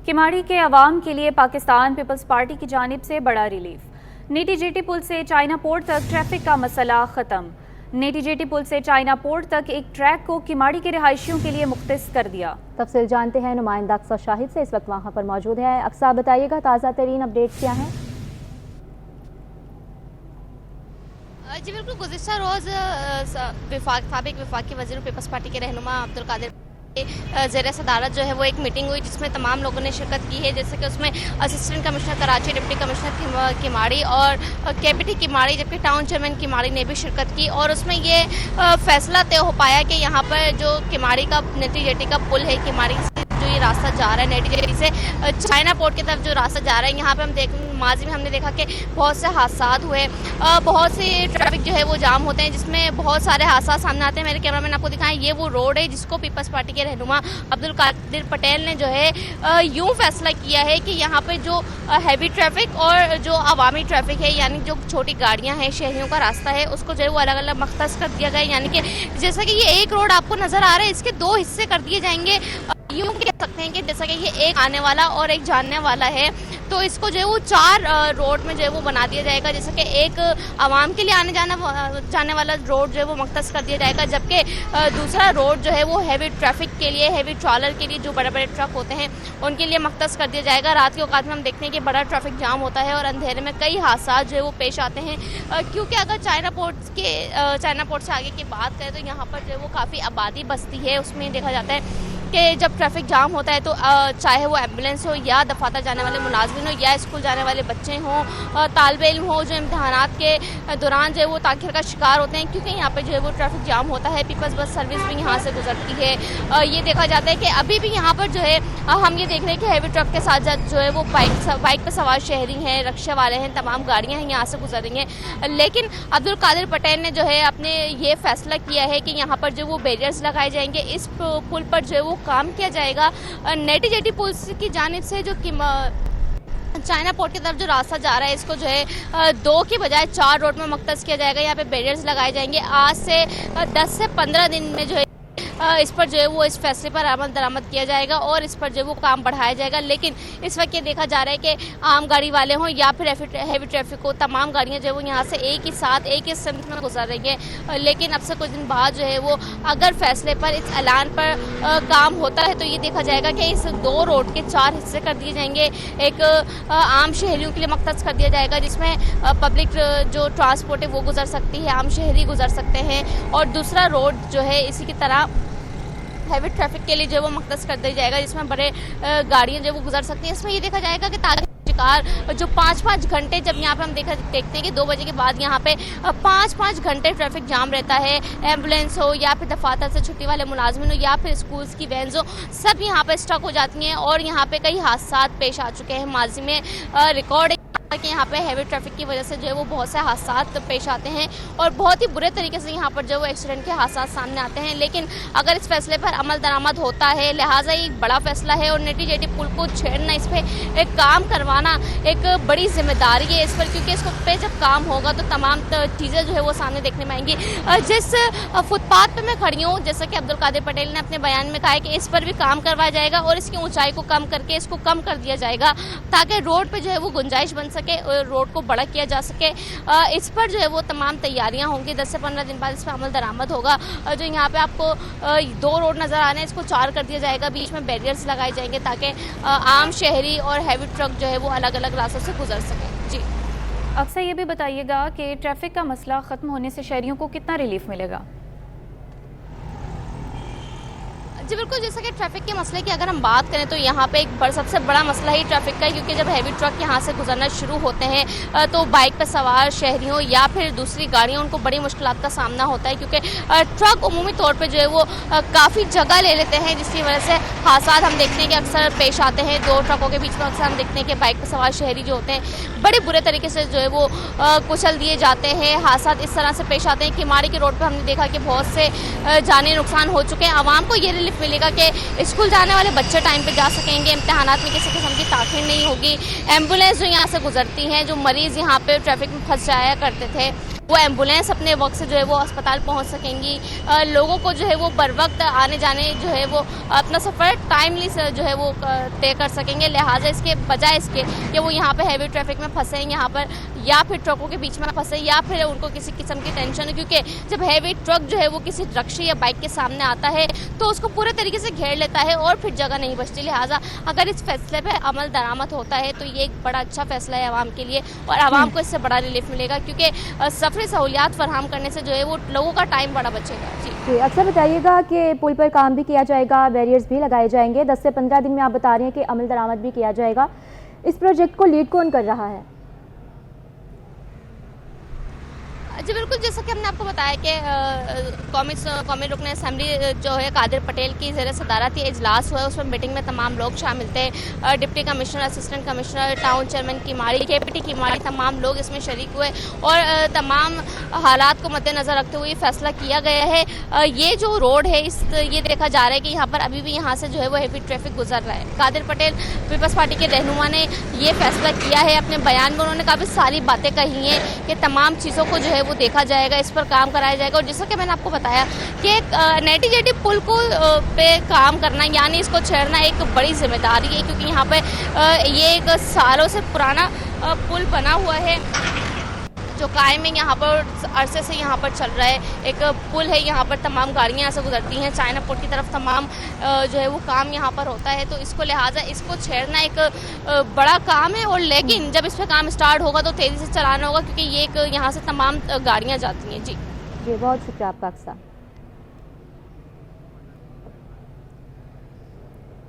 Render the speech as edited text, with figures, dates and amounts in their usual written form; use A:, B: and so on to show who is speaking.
A: किमाड़ी के अवाम के लिए पाकिस्तान पीपल्स पार्टी की जानिब से बड़ा रिलीफ। नेटी जेटी पुल से चाइना पोर्ट तक ट्रैफिक का मसला खत्म। नेटी जेटी पुल से चाइना पोर्ट तक एक ट्रैक को किमाड़ी के रिहायशियों के लिए मुख्तस कर दिया।
B: तफसील जानते हैं नुमाइंदा अक्सा शाहिद से, इस वक्त वहाँ पर मौजूद है। अक्सा, बताइएगा ताज़ा तरीन अपडेट्स क्या हैं?
C: जी बिल्कुल, गुज़िश्ता रोज़ साबिक़ वफाकी वज़ीर पीपल्स पार्टी के रहनुमा अब्दुल कादिर ज़ेर सदारत जो है वो एक मीटिंग हुई जिसमें तमाम लोगों ने शिरकत की है। जैसे कि उसमें assistant commissioner Karachi, deputy commissioner Keamari और केपीटी किमाड़ी, जबकि टाउन चेयरमैन किमाड़ी ने भी शिरकत की। और उसमें ये फैसला तय हो पाया कि यहाँ पर जो किमाड़ी का नेटी जेटी का पुल है, किमाड़ी से जो ये रास्ता जा रहा है नेटी जेटी से चाइना पोर्ट की तरफ जो रास्ता जा रहा है, यहाँ पे हम माजी में हमने देखा कि बहुत से हादसा हुए, बहुत से ट्रैफिक जो है वो जाम होते हैं, जिसमें बहुत सारे हादसा सामने आते हैं। मेरे कैमरामैन आपको दिखाएं, ये वो रोड है जिसको पीपल्स पार्टी के रहनुमा अब्दुल कादिर पटेल ने जो है यूँ फैसला किया है कि यहाँ पे जो हैवी ट्रैफिक और जो अवामी ट्रैफिक है, यानी जो छोटी गाड़ियाँ हैं, शहरियों का रास्ता है, उसको जो है वो अलग अलग मख्तस कर दिया गया। यानी कि जैसा कि ये एक रोड आपको नज़र आ रहा है, इसके दो हिस्से कर दिए जाएंगे। यूँ कह सकते हैं कि जैसा कि ये एक आने वाला और एक जाने वाला है, तो इसको जो है वो चार रोड में जो है वो बना दिया जाएगा। जैसे कि एक आवाम के लिए आने जाने वाला रोड जो है वो मख्तस कर दिया जाएगा, जबकि दूसरा रोड जो है वो हैवी ट्रैफिक के लिए, हैवी ट्रॉलर के लिए, जो बड़े बड़े ट्रक होते हैं उनके लिए मख्तस कर दिया जाएगा। रात के औकात में हम देखते हैं कि बड़ा ट्रैफिक जाम होता है और अंधेरे में कई हादसा जो है वो पेश आते हैं, क्योंकि अगर चाइना पोर्ट से आगे की बात करें तो यहाँ पर जो है वो काफ़ी आबादी बस्ती है। उसमें देखा जाता है कि जब ट्रैफिक जाम होता है तो चाहे वो एम्बुलेंस हो या दफातर जाने वाले मुलाजमिन हो या स्कूल जाने वाले बच्चे हों, तालिब इल्म हो, जो इम्तहानात के दौरान जो है वो ताख़ीर का शिकार होते हैं, क्योंकि यहाँ पे जो है वो ट्रैफिक जाम होता है। पीपल्स बस सर्विस भी यहाँ से गुजरती है। ये देखा जाता है कि अभी भी यहाँ पर जो है हम ये देख रहे हैं कि हैवी ट्रक के साथ साथ जो है वो बाइक पर सवार शहरी हैं, रक्षा वाले हैं, तमाम गाड़ियाँ हैं यहाँ से गुजर रही हैं। लेकिन अब्दुल कादिर पटेल ने जो है अपने ये फैसला किया है कि यहाँ पर जो वो बैरियर्स लगाए जाएंगे, इस पुल पर जो है वो काम किया जाएगा। नेटी जेटी पुल की जानिब से जो चाइना पोर्ट की तरफ जो रास्ता जा रहा है, इसको जो है 2 की बजाय 4 रोड में मख्तस किया जाएगा। यहाँ पे बैरियर्स लगाए जाएंगे। आज से 10 से 15 दिन में जो है इस पर जो है वो इस फैसले पर अमल दरामद किया जाएगा और इस पर जो है वो काम बढ़ाया जाएगा। लेकिन इस वक्त ये देखा जा रहा है कि आम गाड़ी वाले हों या फिर हैवी ट्रैफिक हो, तमाम गाड़ियां जो है वो यहाँ से एक ही साथ एक ही सिमत में गुजर रही है। लेकिन अब से कुछ दिन बाद जो है वो अगर फैसले पर, इस ऐलान पर काम होता है तो ये देखा जाएगा कि इस 2 रोड के 4 हिस्से कर दिए जाएंगे। एक आम शहरियों के लिए मख्तस कर दिया जाएगा, जिसमें पब्लिक जो ट्रांसपोर्ट है वो गुजर सकती है, आम शहरी गुजर सकते हैं, और दूसरा रोड जो है इसी की तरह हैवी ट्रैफिक के लिए जो है वो मख्तस कर दिया जाएगा, जिसमें बड़े गाड़ियाँ जो है वो गुजर सकती हैं। इसमें ये देखा जाएगा कि ताकि शिकार जो 5-5 घंटे, जब यहाँ पे हम देखते हैं कि 2 बजे के बाद यहाँ पे 5-5 घंटे ट्रैफिक जाम रहता है, एम्बुलेंस हो या फिर दफातर से छुट्टी वाले मुलाजमिन हो या फिर स्कूल्स की वैन्स हो, सब यहाँ पे स्टक हो जाती हैं और यहाँ पे कई हादसा पेश आ चुके हैं। माजी में रिकॉर्ड कि यहाँ पे हैवी ट्रैफिक की वजह से जो है वो बहुत से हादसा पेश आते हैं और बहुत ही बुरे तरीके से यहाँ पर जो वो एक्सीडेंट के हादसा सामने आते हैं। लेकिन अगर इस फैसले पर अमल दरामद होता है, लिहाजा ये एक बड़ा फैसला है और नेटी जेटी पुल को छेड़ना, इस पर एक काम करवाना एक बड़ी जिम्मेदारी है इस पर, क्योंकि इस पे जब काम होगा तो तमाम चीज़ें जो है वो सामने देखने में आएंगी। जिस फुटपाथ पर मैं खड़ी हूँ, जैसा कि अब्दुल कादिर पटेल ने अपने बयान में कहा है कि इस पर भी काम करवाया जाएगा और इसकी ऊंचाई को कम करके इसको कम कर दिया जाएगा, ताकि रोड पर जो है वो गुंजाइश बन सके, रोड को बड़ा किया जा सके। इस पर जो है वो तमाम तैयारियां होंगी। 10 से 15 दिन बाद इस पर अमल दरामद होगा। जो यहाँ पे आपको 2 रोड नज़र आ रहे हैं, इसको 4 कर दिया जाएगा, बीच में बैरियर्स लगाए जाएंगे ताकि आम शहरी और हैवी ट्रक जो है वो अलग अलग रास्तों से गुजर सकें। जी
A: अक्सर ये भी बताइएगा कि ट्रैफिक का मसला ख़त्म होने से शहरियों को कितना रिलीफ मिलेगा?
C: जी बिल्कुल, जैसा कि ट्रैफिक के मसले की अगर हम बात करें तो यहाँ पे एक सबसे बड़ा मसला ही ट्रैफिक का है, क्योंकि जब हैवी ट्रक यहाँ से गुजरना शुरू होते हैं तो बाइक पर सवार शहरी हो या फिर दूसरी गाड़ियाँ, उनको बड़ी मुश्किलात का सामना होता है, क्योंकि ट्रक उमूमी तौर पर जो है वो काफ़ी जगह ले लेते हैं, जिसकी वजह से हादसा हम देखते हैं कि अक्सर पेश आते हैं। 2 ट्रकों के बीच में अक्सर हम देखते हैं कि बाइक पर सवार शहरी जो होते हैं बड़े बुरे तरीके से जो है वो कुचल दिए जाते हैं। हादसा इस तरह से पेश आते हैं। किमाड़ी के रोड पर हमने देखा कि बहुत से जानी नुकसान हो चुके हैं। आवाम को ये रिलीफ मिलेगा कि स्कूल जाने वाले बच्चे टाइम पे जा सकेंगे, इम्तहानात में किसी किस्म की ताख़ीर नहीं होगी। एम्बुलेंस जो यहाँ से गुजरती हैं, जो मरीज़ यहाँ पे ट्रैफिक में फंस जाया करते थे वो एम्बुलेंस अपने वक्त से जो है वो अस्पताल पहुंच सकेंगी, लोगों को जो है वो बर वक्त आने जाने जो है वो अपना सफ़र टाइमली से जो है वो तय कर सकेंगे। लिहाजा इसके बजाय इसके कि वो यहाँ पे हैवी ट्रैफिक में फंसे यहाँ पर, या फिर ट्रकों के बीच में फंसे, या फिर उनको किसी किस्म की टेंशन है, क्योंकि जब हैवी ट्रक जो है वो किसी रिक्शे या बाइक के सामने आता है तो उसको पूरे तरीके से घेर लेता है और फिर जगह नहीं बचती। लिहाजा अगर इस फैसले पे अमल दरामद होता है तो ये एक बड़ा अच्छा फैसला है आवाम के लिए, और आवाम को इससे बड़ा रिलीफ मिलेगा, क्योंकि सफरी सहूलियात फराहम करने से जो है वो लोगों का टाइम बड़ा बचेगा। जी
B: अक्सर बताइएगा कि पुल पर काम भी किया जाएगा, बैरियर्स भी लगाए जाएंगे, 10 से 15 दिन में आप बता रहे हैं कि अमल दरामद भी किया जाएगा। इस प्रोजेक्ट को लीड कौन कर रहा है?
C: जी बिल्कुल, जैसा कि हमने आपको बताया कि कौमी रुकन असेंबली जो है कादिर पटेल की ज़ेर सदारत ये इजलास हुआ है। उसमें मीटिंग में तमाम लोग शामिल थे, deputy commissioner, assistant commissioner, town chairman Keamari, KPT Keamari, तमाम लोग इसमें शरीक हुए और तमाम हालात को मद्देनज़र रखते हुए फैसला किया गया है। ये जो रोड है ये देखा जा रहा है कि यहाँ पर अभी भी यहाँ से जो है वो हेवी ट्रैफिक गुजर रहा है। कादिर पटेल पीपल्स पार्टी के रहनुमा ने ये फैसला किया है। अपने बयान में उन्होंने काफ़ी सारी बातें कही हैं कि तमाम चीज़ों को जो है वो देखा जाएगा, इस पर काम कराया जाएगा। और जैसा कि मैंने आपको बताया कि नेटी जेटी पुल को पे काम करना यानी इसको छेड़ना एक बड़ी जिम्मेदारी है, क्योंकि यहाँ पे ये एक सालों से पुराना पुल बना हुआ है जो कायम है, यहाँ पर अरसे से यहाँ पर चल रहा है। एक पुल है, यहाँ पर तमाम गाड़ियाँ यहाँ से गुजरती हैं, चाइना पोर्ट की तरफ तमाम जो है वो काम यहाँ पर होता है, तो इसको लिहाजा इसको छेड़ना एक बड़ा काम है। और लेकिन जब इस पर काम स्टार्ट होगा तो तेज़ी से चलाना होगा, क्योंकि ये एक यहाँ से तमाम गाड़ियाँ जाती हैं। जी
B: बहुत शुक्रिया आपका अक्सा।